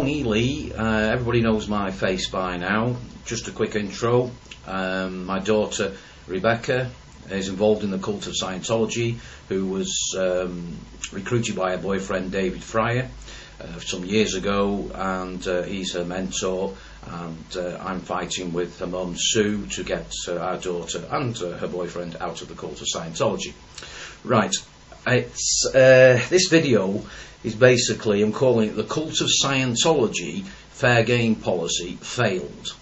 Tony Lee. Everybody knows my face by now. Just a quick intro. My daughter Rebecca is involved in the cult of Scientology, who was recruited by her boyfriend David Fryer some years ago, and he's her mentor, and I'm fighting with her mum Sue to get our daughter and her boyfriend out of the cult of Scientology. Right, it's this video is basically, I'm calling it the cult of Scientology fair game policy failed.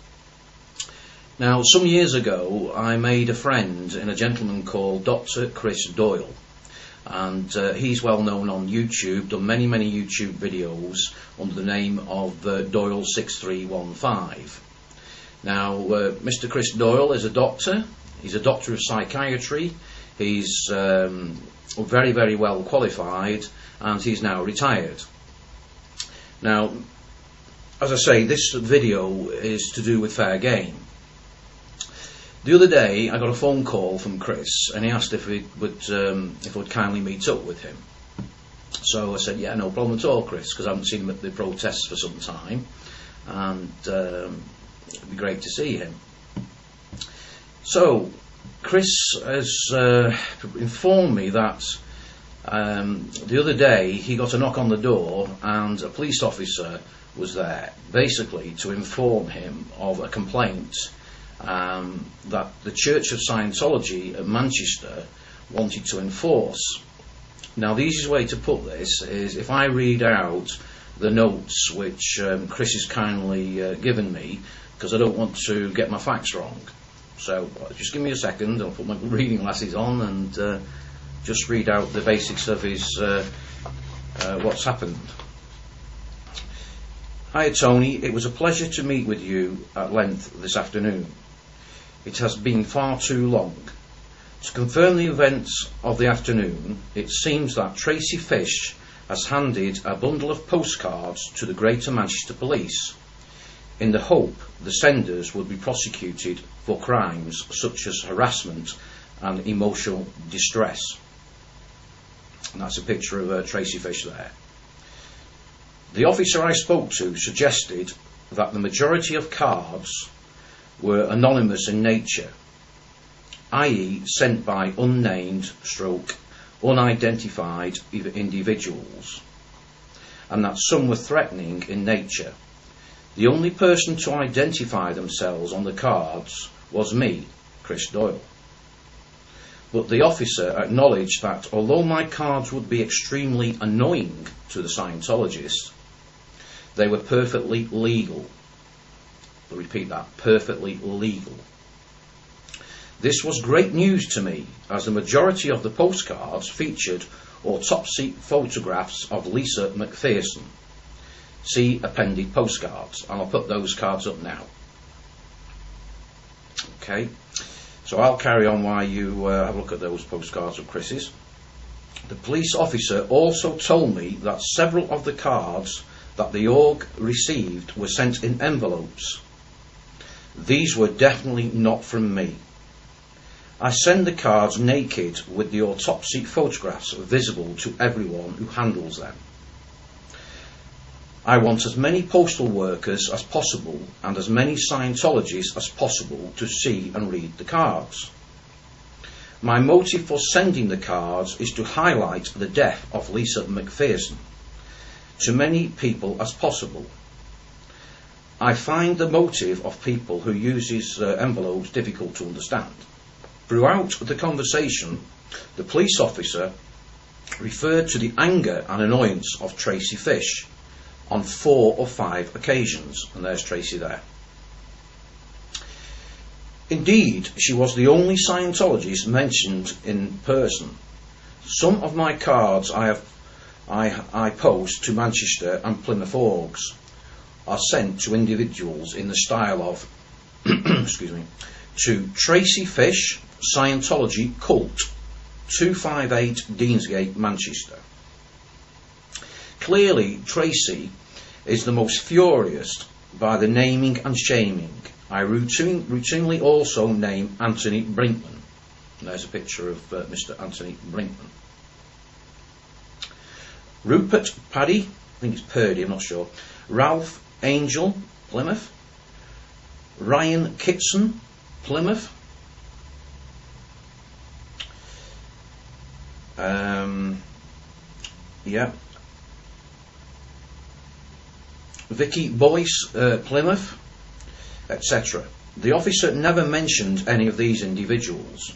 Now, some years ago I made a friend in a gentleman called Dr. Chris Doyle, and he's well known on YouTube, done many YouTube videos under the name of Doyle6315. Now, Mr. Chris Doyle is a doctor. He's a doctor of psychiatry. He's very well qualified, and he's now retired. Now, as I say, this video is to do with fair game. The other day I got a phone call from Chris, and he asked if I would kindly meet up with him. So I said, yeah, no problem at all, Chris, because I haven't seen him at the protests for some time, and it'd be great to see him. So Chris has informed me that the other day he got a knock on the door, and a police officer was there, basically to inform him of a complaint that the Church of Scientology at Manchester wanted to enforce. Now, the easiest way to put this is if I read out the notes which Chris has kindly given me, because I don't want to get my facts wrong. So just give me a second, I'll put my reading glasses on and just read out the basics of his what's happened. Hi Tony, it was a pleasure to meet with you at length this afternoon. It has been far too long. To confirm the events of the afternoon, it seems that Tracy Fish has handed a bundle of postcards to the Greater Manchester Police in the hope the senders would be prosecuted for crimes such as harassment and emotional distress. And that's a picture of Tracy Fish there. The officer I spoke to suggested that the majority of cards were anonymous in nature, i.e. sent by unnamed / unidentified individuals, and that some were threatening in nature. The only person to identify themselves on the cards was me, Chris Doyle. But the officer acknowledged that although my cards would be extremely annoying to the Scientologists, they were perfectly legal. I'll repeat that, perfectly legal. This was great news to me, as the majority of the postcards featured autopsy photographs of Lisa McPherson. See appended postcards, and I'll put those cards up now. Okay, so I'll carry on while you have a look at those postcards of Chris's. The police officer also told me that several of the cards that the org received were sent in envelopes. These were definitely not from me. I send the cards naked with the autopsy photographs visible to everyone who handles them. I want as many postal workers as possible and as many Scientologists as possible to see and read the cards. My motive for sending the cards is to highlight the death of Lisa McPherson to many people as possible. I find the motive of people who use these envelopes difficult to understand. Throughout the conversation, the police officer referred to the anger and annoyance of Tracy Fish on 4 or 5 occasions, and there's Tracy there. Indeed, she was the only Scientologist mentioned in person. Some of my cards I post to Manchester and Plymouth orgs are sent to individuals in the style of excuse me, to Tracy Fish, Scientology Cult, 258 Deansgate, Manchester. Clearly, Tracy is the most furious by the naming and shaming. I routinely also name Anthony Brinkman. And there's a picture of Mr. Anthony Brinkman. Rupert Paddy, think it's Purdy, I'm not sure. Ralph Angel, Plymouth. Ryan Kitson, Plymouth. Yeah. Vicky Boyce, Plymouth, etc. The officer never mentioned any of these individuals.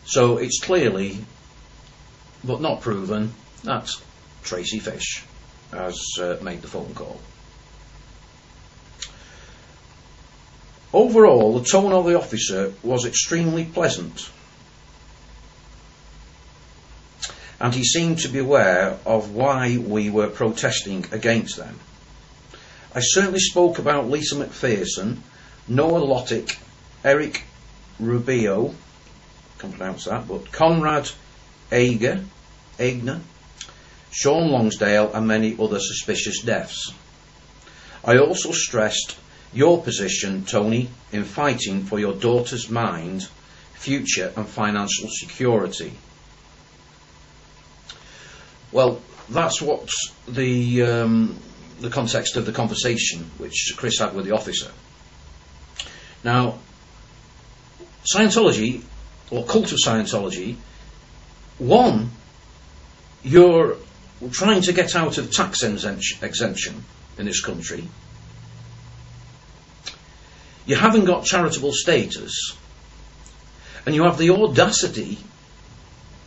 So it's clearly, but not proven, that Tracy Fish has made the phone call. Overall, the tone of the officer was extremely pleasant, and he seemed to be aware of why we were protesting against them. I certainly spoke about Lisa McPherson, Noah Lottick, Eric Rubio, can't pronounce that, but Conrad Egner, Sean Longsdale, and many other suspicious deaths. I also stressed your position, Tony, in fighting for your daughter's mind, future and financial security. Well, that's what the context of the conversation which Chris had with the officer. Now, Scientology, or cult of Scientology, one, you're trying to get out of tax exemption in this country. You haven't got charitable status, and you have the audacity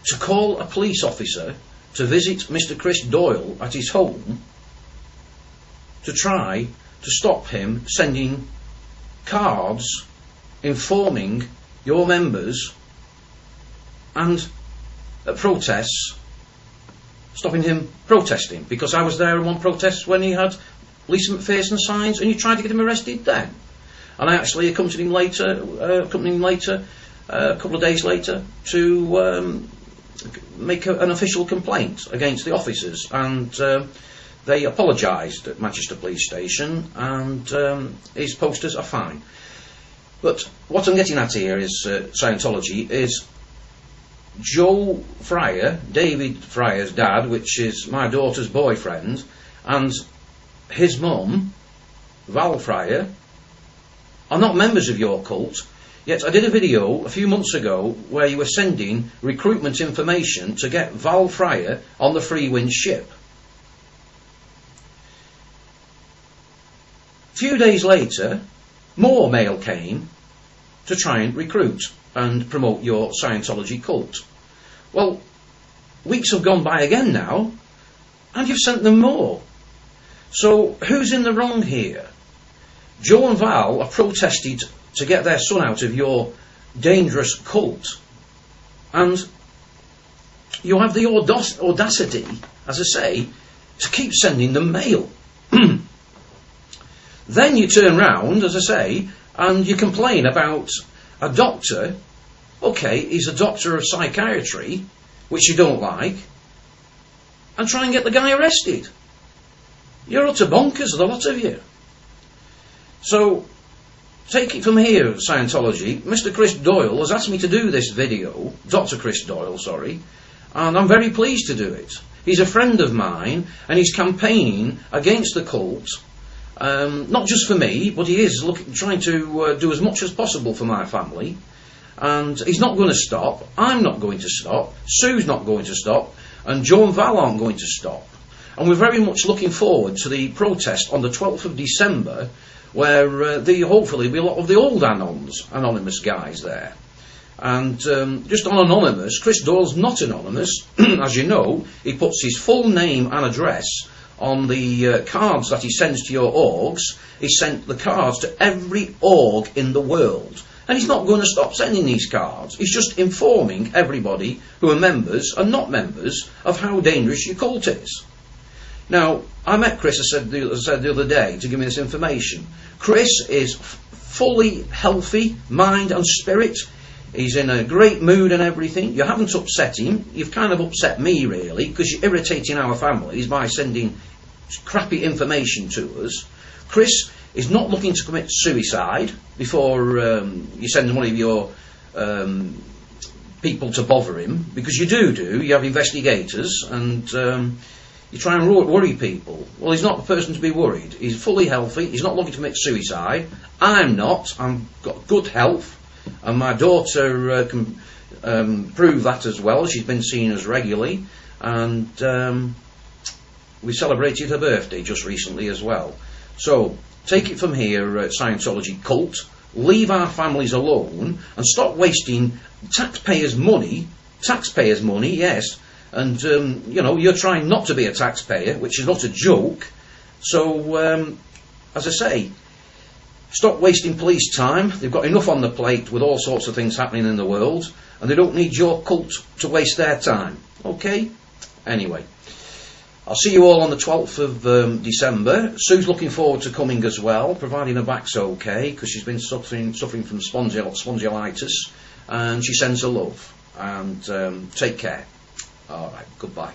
to call a police officer to visit Mr. Chris Doyle at his home to try to stop him sending cards informing your members and protests, stopping him protesting, because I was there in one protest when he had Lisa McPherson signs and you tried to get him arrested then. And I actually accompanied him later, a couple of days later, to make an official complaint against the officers, and they apologised at Manchester Police Station, and his posters are fine. But what I'm getting at here is Scientology is Joe Fryer, David Fryer's dad, which is my daughter's boyfriend, and his mum, Val Fryer, are not members of your cult. Yet I did a video a few months ago where you were sending recruitment information to get Val Fryer on the Free Wind ship. A few days later, more mail came to try and recruit and promote your Scientology cult. Well, weeks have gone by again now, and you've sent them more. So who's in the wrong here? Joe and Val have protested to get their son out of your dangerous cult, and you have the audacity, as I say, to keep sending them mail. Then you turn round, as I say, and you complain about a doctor. Okay, he's a doctor of psychiatry, which you don't like, and try and get the guy arrested. You're utter bonkers, the lot of you. So, take it from here, Scientology. Mr. Chris Doyle has asked me to do this video, Dr. Chris Doyle, sorry, and I'm very pleased to do it. He's a friend of mine, and he's campaigning against the cult, not just for me, but he is trying to do as much as possible for my family, and he's not going to stop. I'm not going to stop. Sue's not going to stop, and Joe and Val aren't going to stop. And we're very much looking forward to the protest on the 12th of December, where hopefully there'll be a lot of the old anonymous guys there. And just on anonymous, Chris Doyle's not anonymous. As you know, he puts his full name and address on the cards that he sends to your orgs. He sent the cards to every org in the world. And he's not going to stop sending these cards. He's just informing everybody who are members and not members of how dangerous your cult is. Now, I met Chris, I said the other day, to give me this information. Chris is fully healthy, mind and spirit. He's in a great mood and everything. You haven't upset him. You've kind of upset me, really, because you're irritating our families by sending crappy information to us. Chris is not looking to commit suicide before you send one of your people to bother him, because you do. You have investigators, and You try and worry people. Well, he's not the person to be worried. He's fully healthy. He's not looking to commit suicide. I'm not. I've got good health. And my daughter can prove that as well. She's been seeing us regularly. And we celebrated her birthday just recently as well. So, take it from here, Scientology cult. Leave our families alone and stop wasting taxpayers' money. Taxpayers' money, yes. And, you know, you're trying not to be a taxpayer, which is not a joke. So, as I say, stop wasting police time. They've got enough on the plate with all sorts of things happening in the world, and they don't need your cult to waste their time. Okay? Anyway, I'll see you all on the 12th of December. Sue's looking forward to coming as well, providing her back's okay, because she's been suffering from spondylitis, and she sends her love. And take care. All right, goodbye.